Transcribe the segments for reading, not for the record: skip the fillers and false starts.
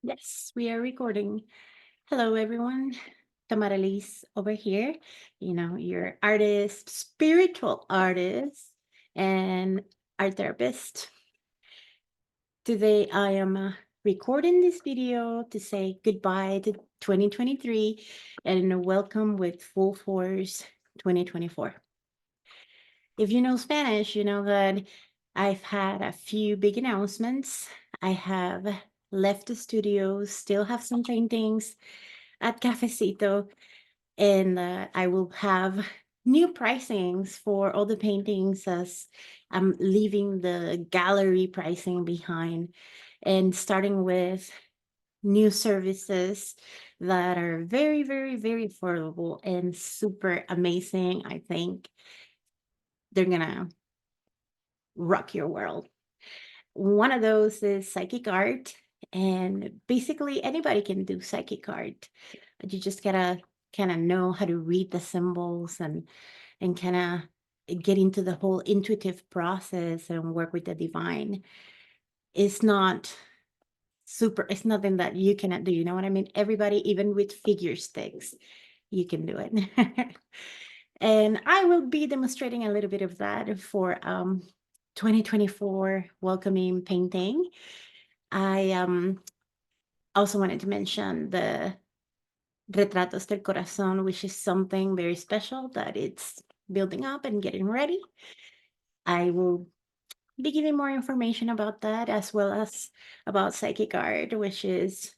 Yes, we are recording. Hello, everyone. Tamara Liz over here, your artist, spiritual artist, and art therapist. Today, I am recording this video to say goodbye to 2023 and welcome with full force 2024. If you know Spanish, you know that I've had a few big announcements. I have left the studio, still have some paintings at Cafecito, and I will have new pricings for all the paintings as I'm leaving the gallery pricing behind and starting with new services that are very, very, very affordable and super amazing. I think they're gonna rock your world. One of those is psychic art, and basically anybody can do psychic art. You just gotta kind of know how to read the symbols and kind of get into the whole intuitive process and work with the divine. It's not super, it's nothing that you cannot do. You know what I mean? Everybody, even with figure sticks, you can do it. And I will be demonstrating a little bit of that for 2024 welcoming painting. I also wanted to mention the Retratos del Corazón, which is something very special that it's building up and getting ready. I will be giving more information about that as well as about psychic art, which is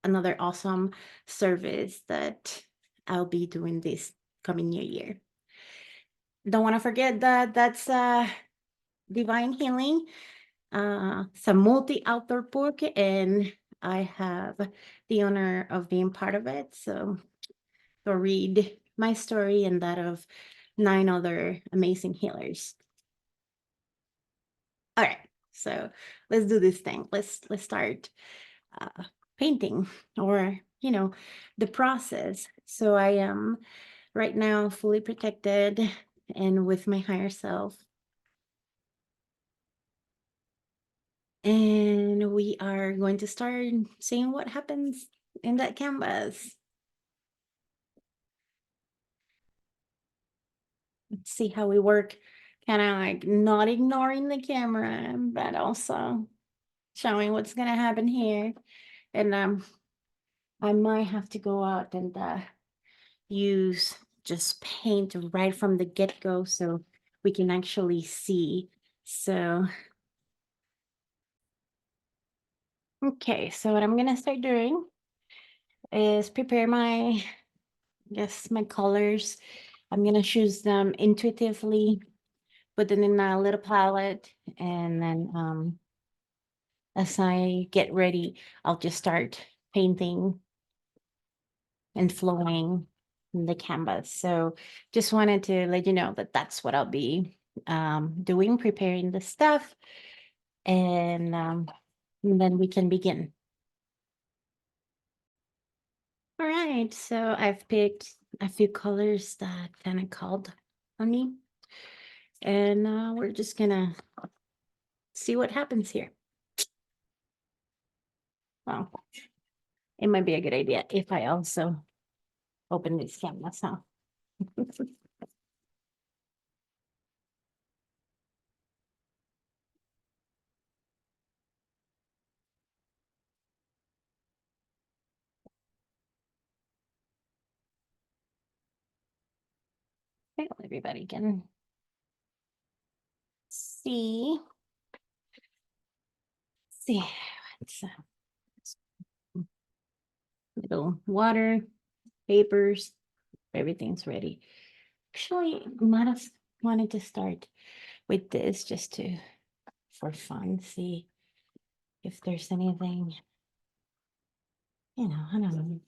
another awesome service that I'll be doing this coming new year. Don't want to forget that that's divine healing. It's a multi-author book, and I have the honor of being part of it. So go read my story and that of 9 other amazing healers. All right, so let's do this thing. Let's start painting, or the process. So I am right now fully protected and with my higher self. And we are going to start seeing what happens in that canvas. Let's see how we work, kind of like not ignoring the camera, but also showing what's going to happen here. And I might have to go out and use just paint right from the get-go so we can actually see. So, okay, so what I'm going to start doing is prepare my colors. I'm going to choose them intuitively, put them in a little palette, and then as I get ready, I'll just start painting and flowing the canvas. So just wanted to let you know that that's what I'll be doing, preparing the stuff, and then we can begin. All right, so I've picked a few colors that kind of called on me, and we're just gonna see what happens here. Well, it might be a good idea if I also open this canvas, huh? Okay, everybody can see. See, it's little water, papers, everything's ready. Actually, might have wanted to start with this just to, for fun, see if there's anything, I don't know.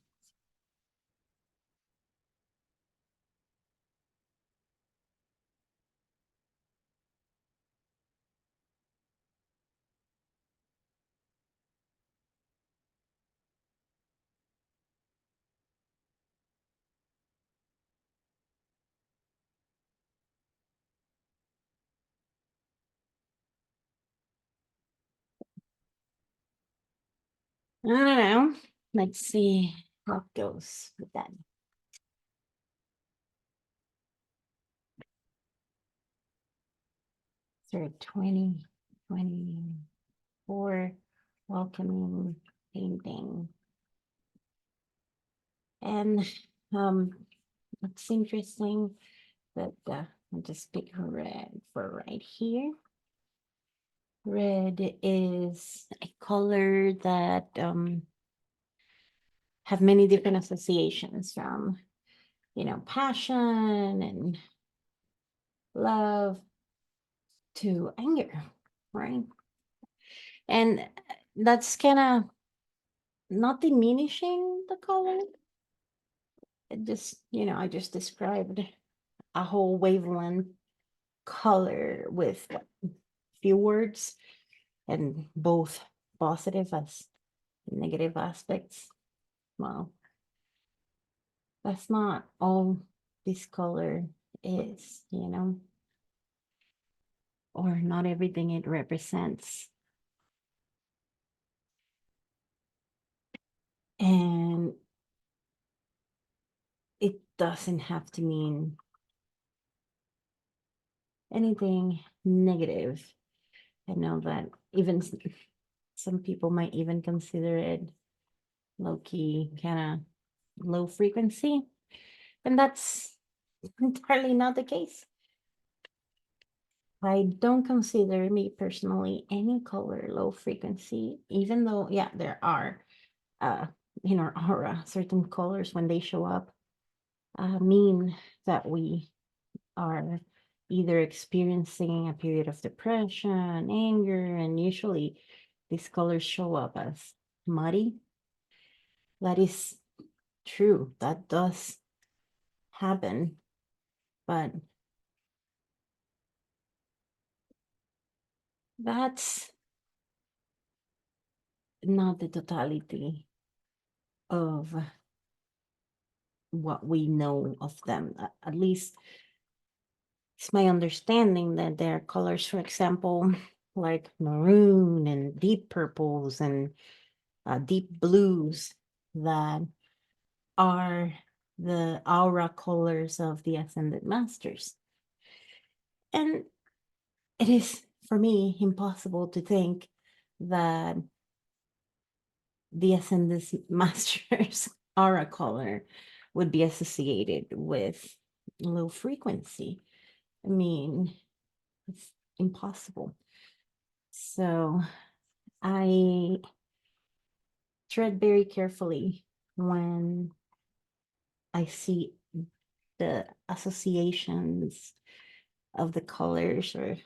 I don't know. Let's see how it goes with that. So 2024 welcoming painting. And it's interesting that I'll just pick red for right here. Red is a color that have many different associations from, passion and love to anger, right? And that's kind of not diminishing the color. It just, I just described a whole wavelength color with few words and both positive as negative aspects. Well, that's not all this color is, or not everything it represents. And it doesn't have to mean anything negative. I know that even some people might even consider it low key, kind of low frequency. And that's entirely not the case. I don't consider me personally any color low frequency, even though, yeah, there are in our aura certain colors when they show up mean that we are either experiencing a period of depression, anger, and usually these colors show up as muddy. That is true. That does happen. But that's not the totality of what we know of them. At least it's my understanding that there are colors, for example, like maroon and deep purples and deep blues that are the aura colors of the ascended masters. And it is, for me, impossible to think that the ascended masters aura color would be associated with low frequency. I mean, it's impossible. So I tread very carefully when I see the associations of the colors or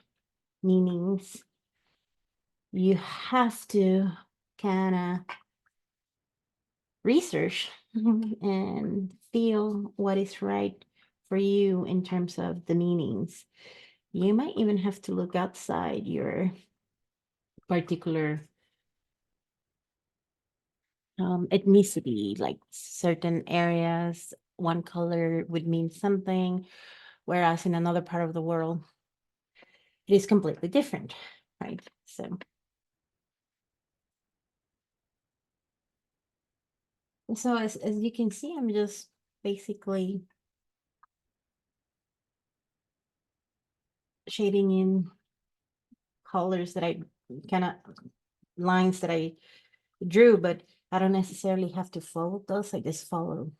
meanings. You have to kind of research and feel what is right for you in terms of the meanings. You might even have to look outside your particular ethnicity, like certain areas, one color would mean something, whereas in another part of the world, it is completely different, right? So as you can see, I'm just basically shading in colors that I kind of lines that I drew, but I don't necessarily have to follow those. I just follow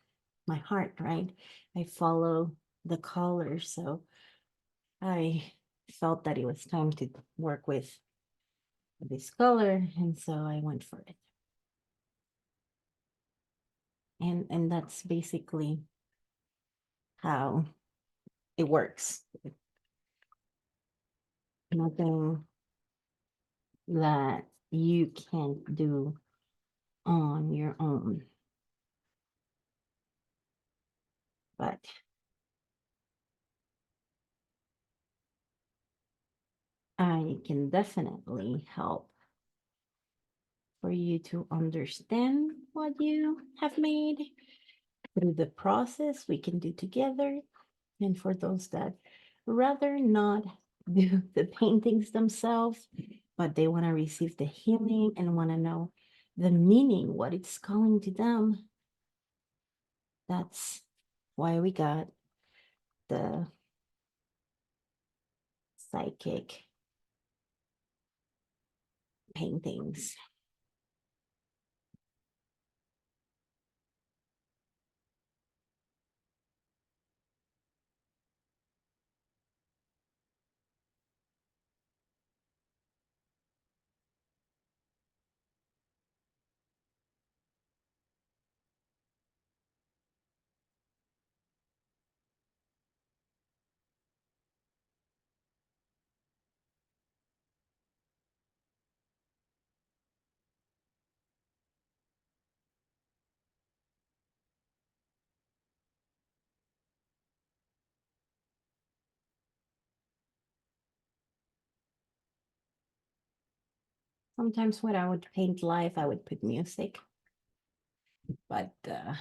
my heart, right? I follow the colors. So I felt that it was time to work with this color, and so I went for it. And that's basically how it works. Nothing that you can't do on your own. But I can definitely help for you to understand what you have made through the process we can do together. And for those that rather not do the paintings themselves, but they want to receive the healing and want to know the meaning, what it's calling to them. That's why we got the psychic paintings. Sometimes when I would paint life, I would put music, but that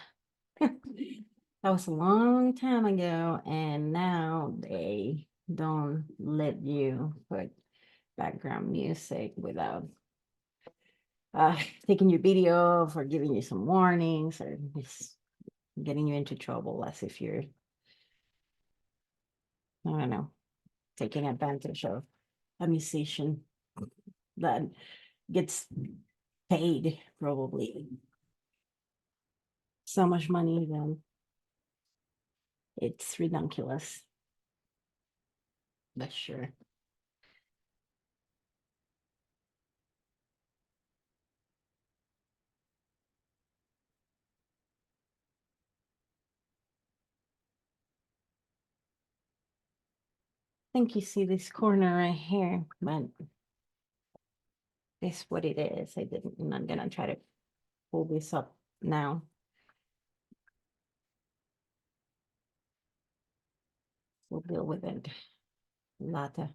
was a long time ago, and now they don't let you put background music without uh, taking your video off or giving you some warnings or just getting you into trouble as if you're, I don't know, taking advantage of a musician that gets paid probably so much money, then it's ridiculous. But sure. I think you see this corner right here, but it's what it is. I'm not gonna try to pull this up now. We'll deal with it later.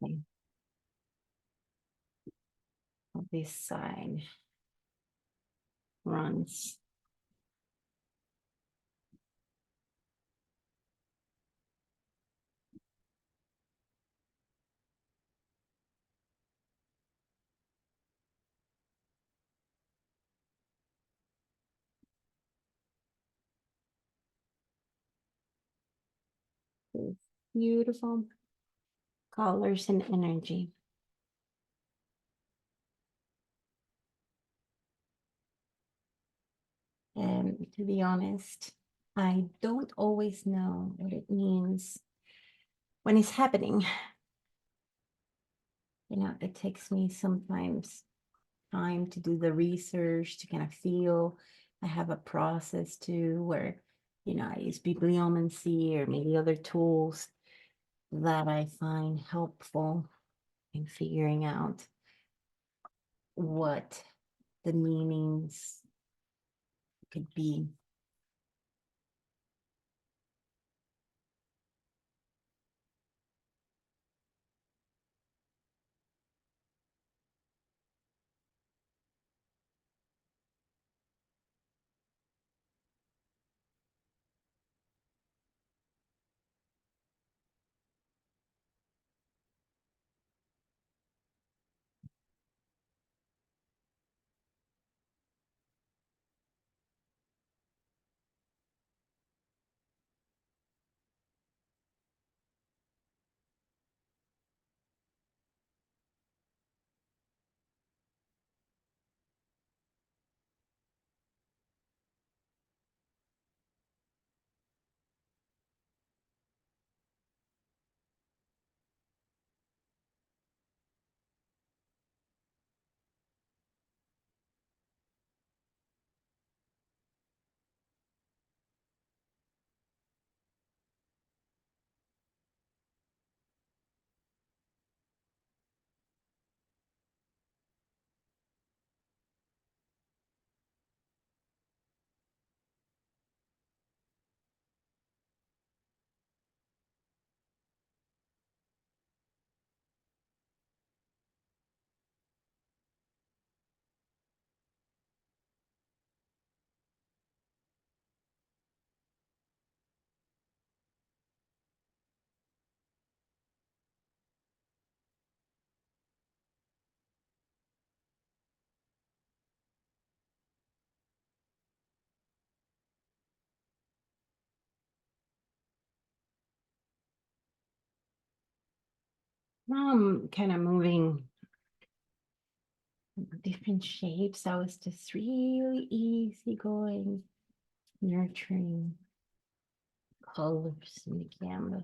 Okay. This side runs. This beautiful colors and energy. And to be honest, I don't always know what it means when it's happening. It takes me sometimes time to do the research to kind of feel. I have a process too where, I use bibliomancy or maybe other tools that I find helpful in figuring out what the meanings could be. Now I'm kind of moving different shapes. I was just really easy going, nurturing colors in the canvas.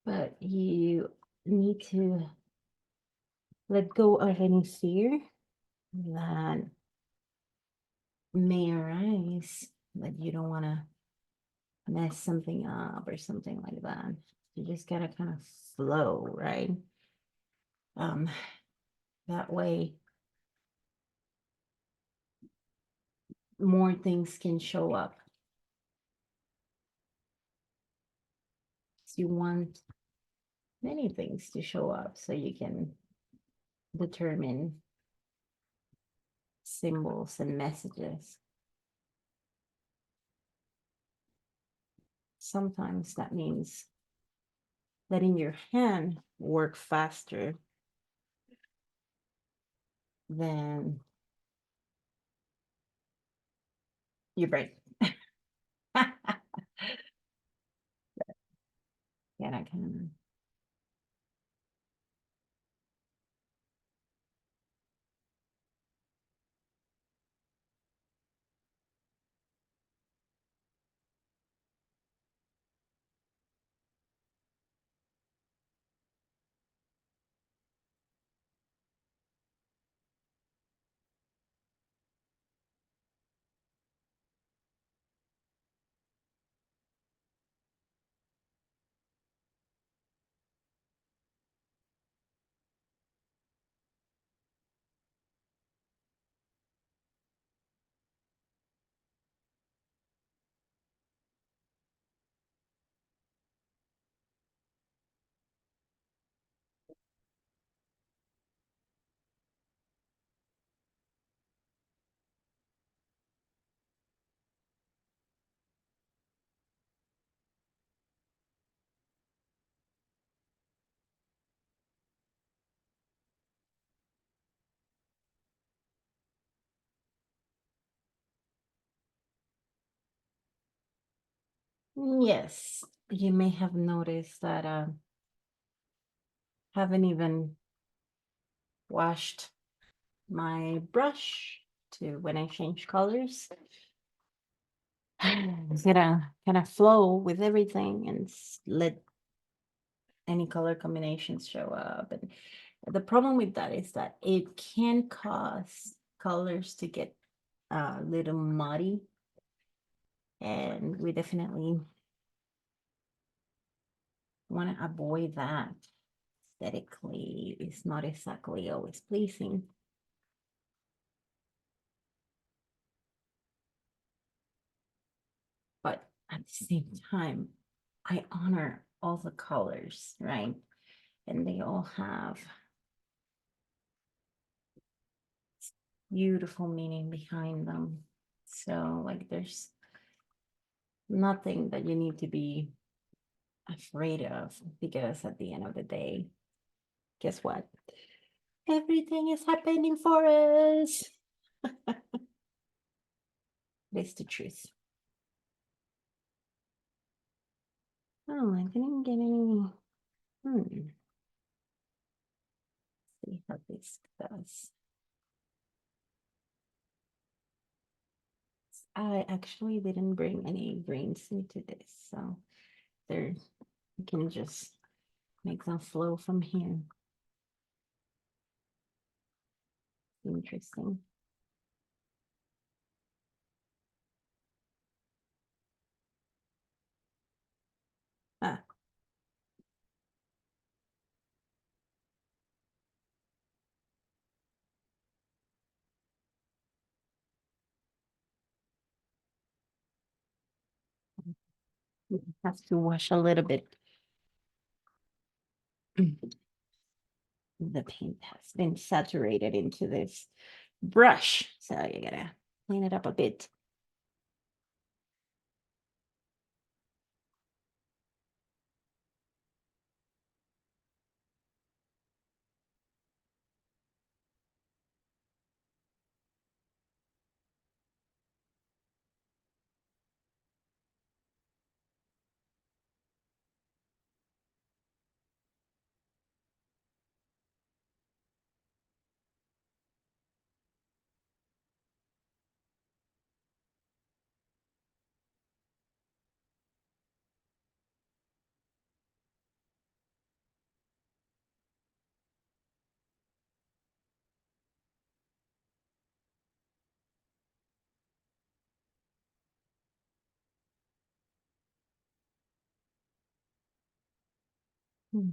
But you need to let go of any fear that may arise, that you don't want to mess something up or something like that. You just gotta kind of flow, right? Um, that way more things can show up. So you want many things to show up so you can determine symbols and messages. Sometimes that means letting your hand work faster than your brain. Yeah, that kind of. Yes, you may have noticed that haven't even washed my brush to when I change colors. It's gonna kind of flow with everything and let any color combinations show up. And the problem with that is that it can cause colors to get a little muddy, and we definitely want to avoid that. Aesthetically, it's not exactly always pleasing. But at the same time, I honor all the colors, right? And they all have beautiful meaning behind them. So, like, there's nothing that you need to be afraid of, because at the end of the day, guess what? Everything is happening for us. That's the truth. Oh, I didn't get any. See how this does. I actually didn't bring any greens into this, so there you can just make them flow from here. Interesting. Ah, have to wash a little bit. The paint has been saturated into this brush, so you gotta clean it up a bit. Hmm.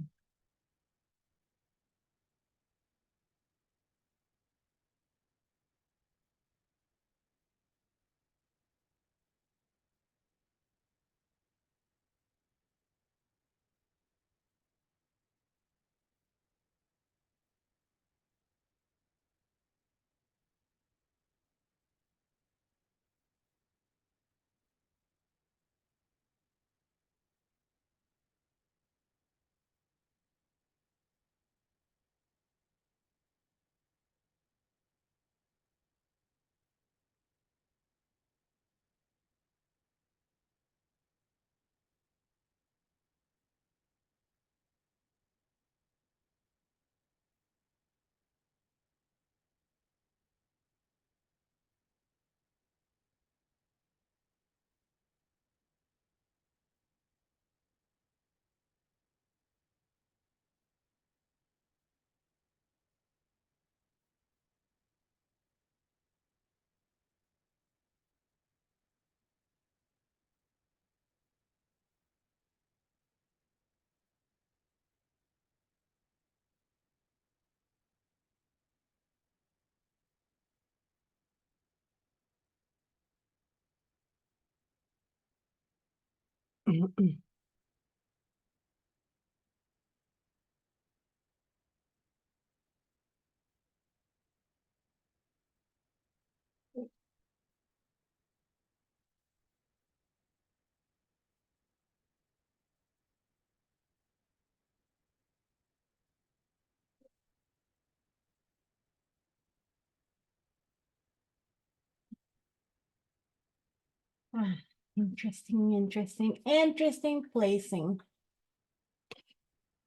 Ah, interesting placing.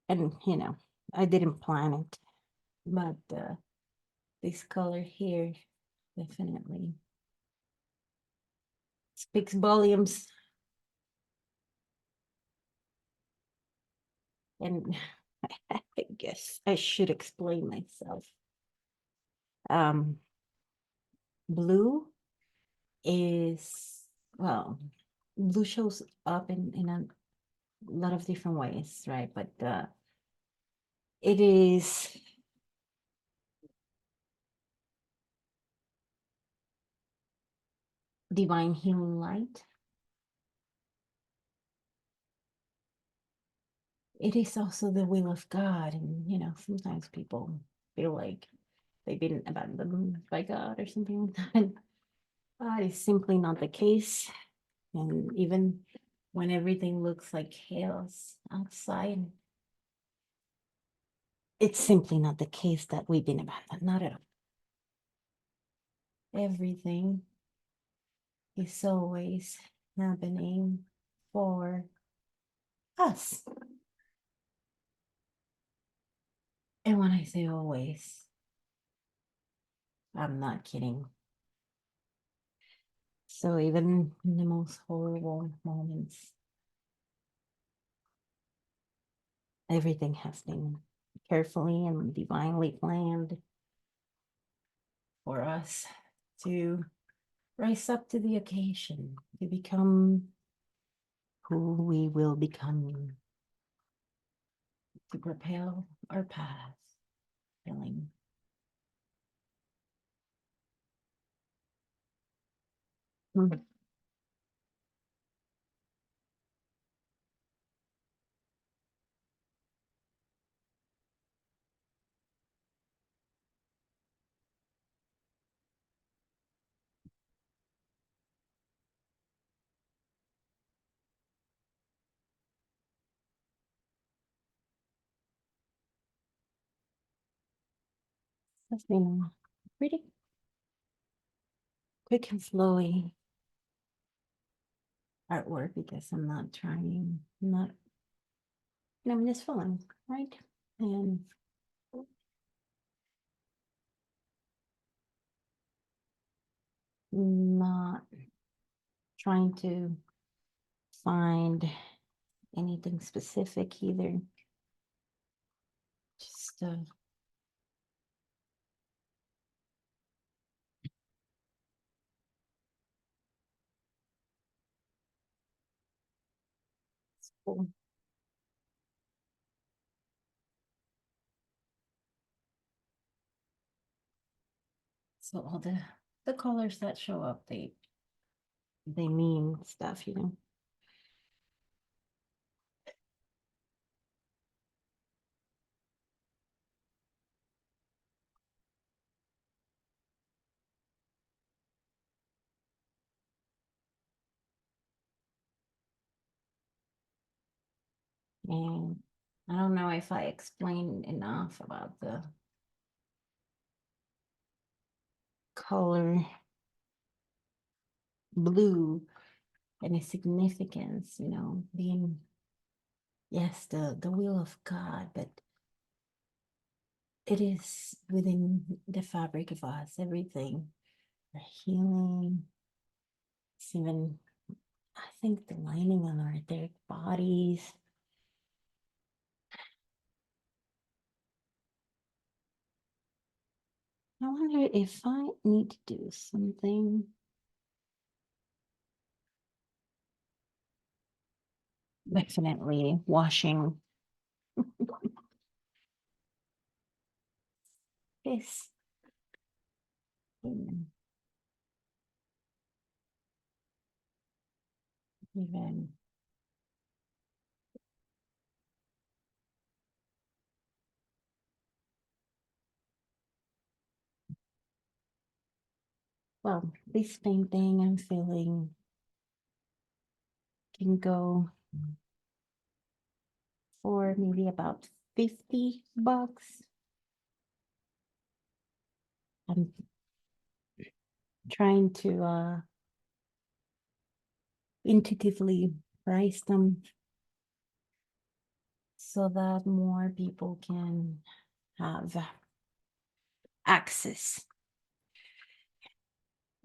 And I didn't plan it, but this color here definitely speaks volumes. And I guess I should explain myself. Um, blue is, well, blue shows up in a lot of different ways, right? But it is divine healing light. It is also the will of God. And, sometimes people feel like they've been abandoned by God or something like that. That is simply not the case. And even when everything looks like chaos outside, it's simply not the case that we've been abandoned. Not at all. Everything is always happening for us. And when I say always, I'm not kidding. So even in the most horrible moments, everything has been carefully and divinely planned for us to rise up to the occasion, to become who we will become, to propel our path, feeling. Hmm. That's been a pretty quick and flowy artwork because I'm not trying, not, I'm just feeling, right? And not trying to find anything specific either. Just cool. So all the colors that show up, they mean stuff, you know. And I don't know if I explained enough about the color blue and its significance, you know, being, yes, the will of God, but it is within the fabric of us, everything, our healing. It's even, I think, the lining on our etheric bodies. I wonder if I need to do something. Definitely washing this. Even, well, this painting I'm feeling can go for maybe about $50. I'm trying to intuitively price them so that more people can have access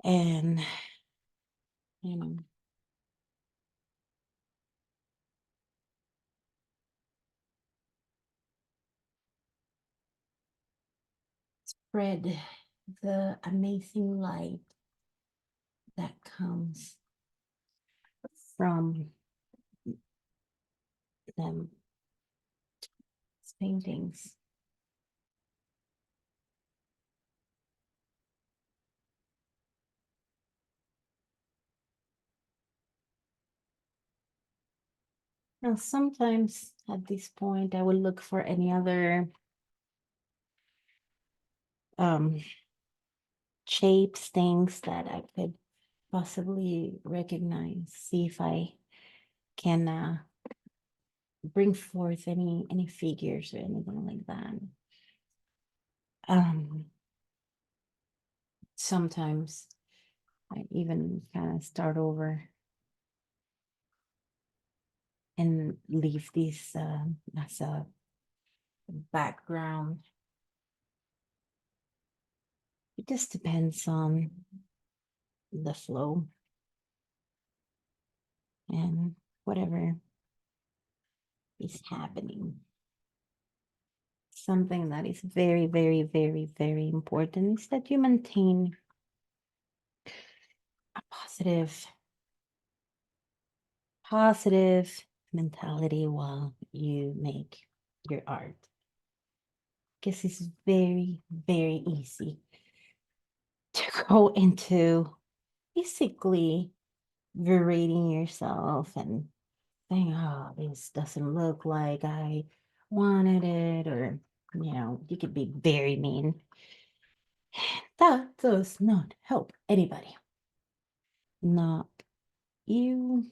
and, you know, spread the amazing light that comes from them paintings. Now, sometimes at this point, I will look for any other um, shapes, things that I could possibly recognize, see if I can bring forth any figures or anything like that. Um, sometimes I even kind of start over and leave this as a background. It just depends on the flow and whatever is happening. Something that is very, very, very, very important is that you maintain a positive mentality while you make your art. Because it's very, very easy to go into basically berating yourself and saying, oh, this doesn't look like I wanted it, or, you know, you could be very mean. That does not help anybody. Not you,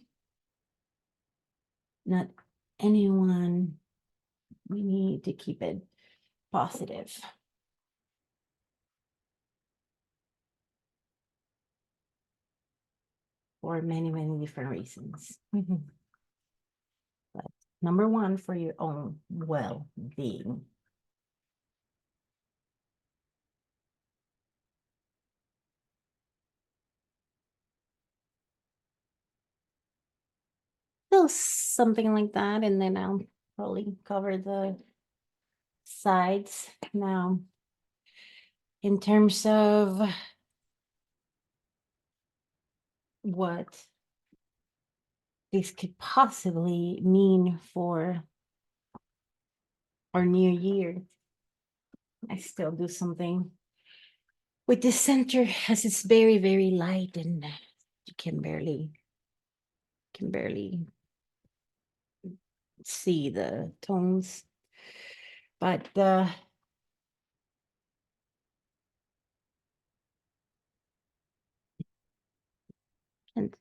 not anyone. We need to keep it positive for many, many different reasons. But number one, for your own well-being. So something like that, and then I'll probably cover the sides. Now, in terms of what this could possibly mean for our new year, I still do something with the center, as it's very, very light, and you can barely see the tones. But and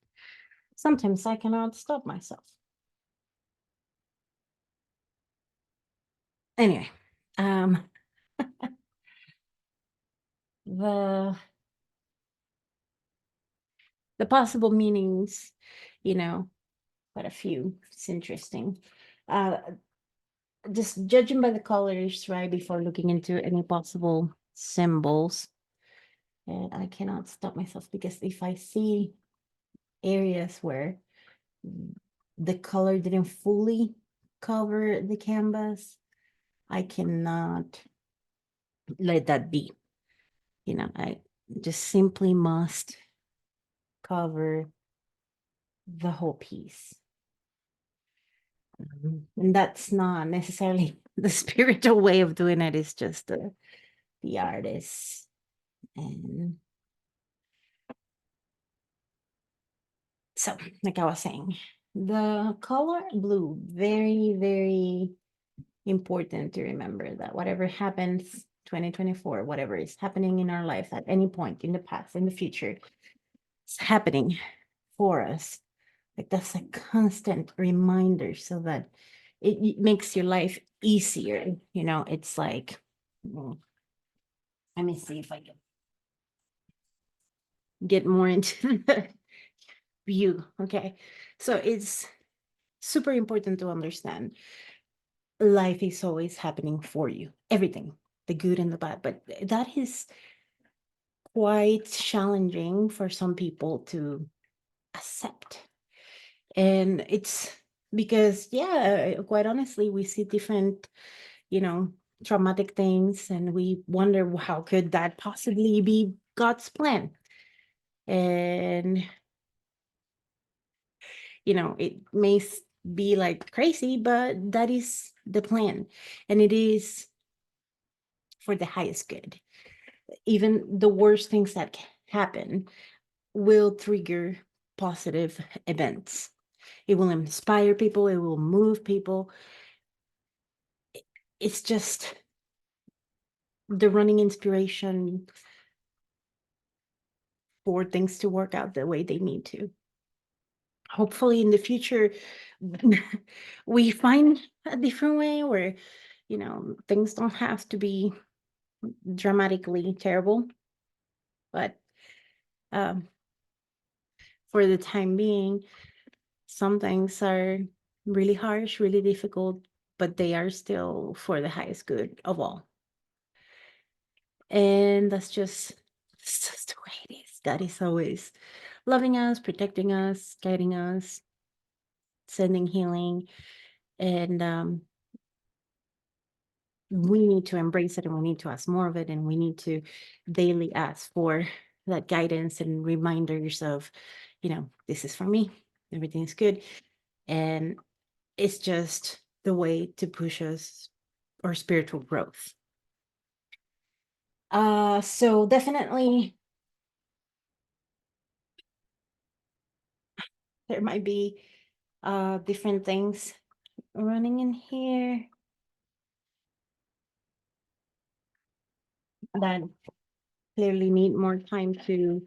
sometimes I cannot stop myself. Anyway, um, the the possible meanings, you know, quite a few. It's interesting. Uh, just judging by the colors, right, before looking into any possible symbols. And I cannot stop myself because if I see areas where the color didn't fully cover the canvas, I cannot let that be. I just simply must cover the whole piece. And that's not necessarily the spiritual way of doing it, it's just the artist. And so, like I was saying, the color blue, very, very important to remember that whatever happens 2024, whatever is happening in our life at any point in the past, in the future, it's happening for us. Like that's a constant reminder so that it makes your life easier. It's like, let me see if I can get more into the view. Okay. So it's super important to understand life is always happening for you, everything, the good and the bad. But that is quite challenging for some people to accept. And it's because, yeah, quite honestly, we see different, you know, traumatic things and we wonder how could that possibly be God's plan. And, it may be like crazy, but that is the plan. And it is for the highest good. Even the worst things that happen will trigger positive events. It will inspire people, it will move people. It's just the running inspiration for things to work out the way they need to. Hopefully, in the future, we find a different way where, things don't have to be dramatically terrible. But um, for the time being, some things are really harsh, really difficult, but they are still for the highest good of all. And that's just the way it is. God is always loving us, protecting us, guiding us, sending healing. And we need to embrace it and we need to ask more of it. And we need to daily ask for that guidance and reminders of, this is for me, everything's good. And it's just the way to push us our spiritual growth. So definitely there might be different things running in here that clearly need more time to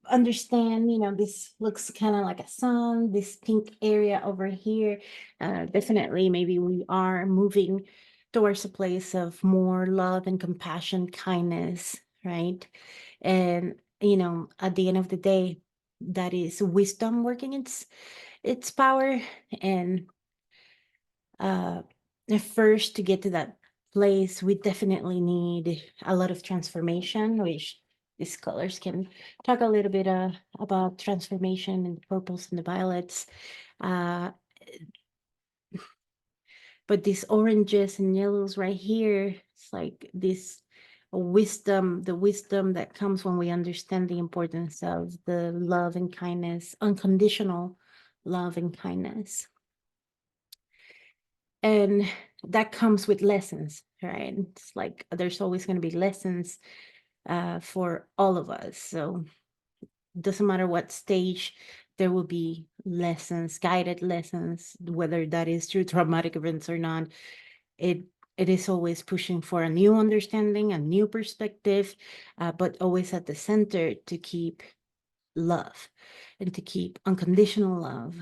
understand. This looks kind of like a sun, this pink area over here. Definitely maybe we are moving towards a place of more love and compassion, kindness, right? And at the end of the day, that is wisdom working its power. And uh first, to get to that place, we definitely need a lot of transformation, which these colors can talk a little bit about transformation, and the purples and the violets. uh but these oranges and yellows right here, it's like this wisdom, the wisdom that comes when we understand the importance of the love and kindness, unconditional love and kindness. And that comes with lessons, right? It's like there's always going to be lessons for all of us. So doesn't matter what stage, there will be lessons, guided lessons, whether that is through traumatic events or not. it it is always pushing for a new understanding, a new perspective, but always at the center to keep love and to keep unconditional love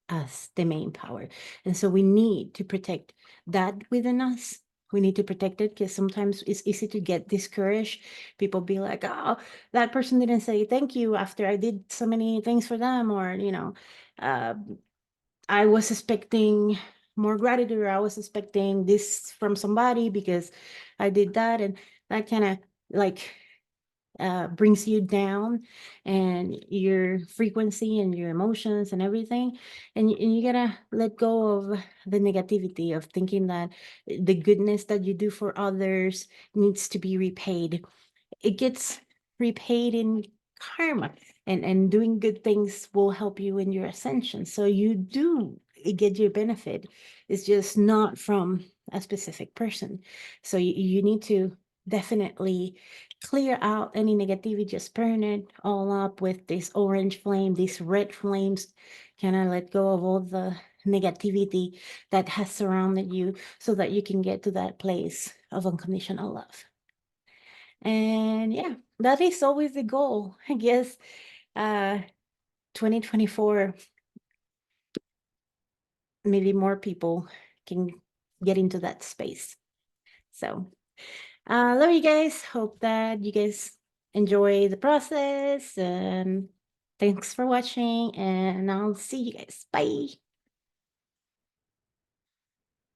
as the main power. And so we need to protect that within us. We need to protect it because sometimes it's easy to get discouraged. People be like, oh, that person didn't say thank you after I did so many things for them, or, uh, I was expecting more gratitude, or I was expecting this from somebody because I did that. And that kind of like brings you down, and your frequency and your emotions and everything. And you gotta let go of the negativity of thinking that the goodness that you do for others needs to be repaid. It gets repaid in karma, and doing good things will help you in your ascension, so you do get your benefit. It's just not from a specific person. So you need to definitely clear out any negativity, just burn it all up with this orange flame, these red flames. Kind of let go of all the negativity that has surrounded you, so that you can get to that place of unconditional love. And yeah, that is always the goal. I guess 2024, maybe more people can get into that space. So love you guys. Hope that you guys enjoy the process. And thanks for watching. And I'll see you guys. Bye.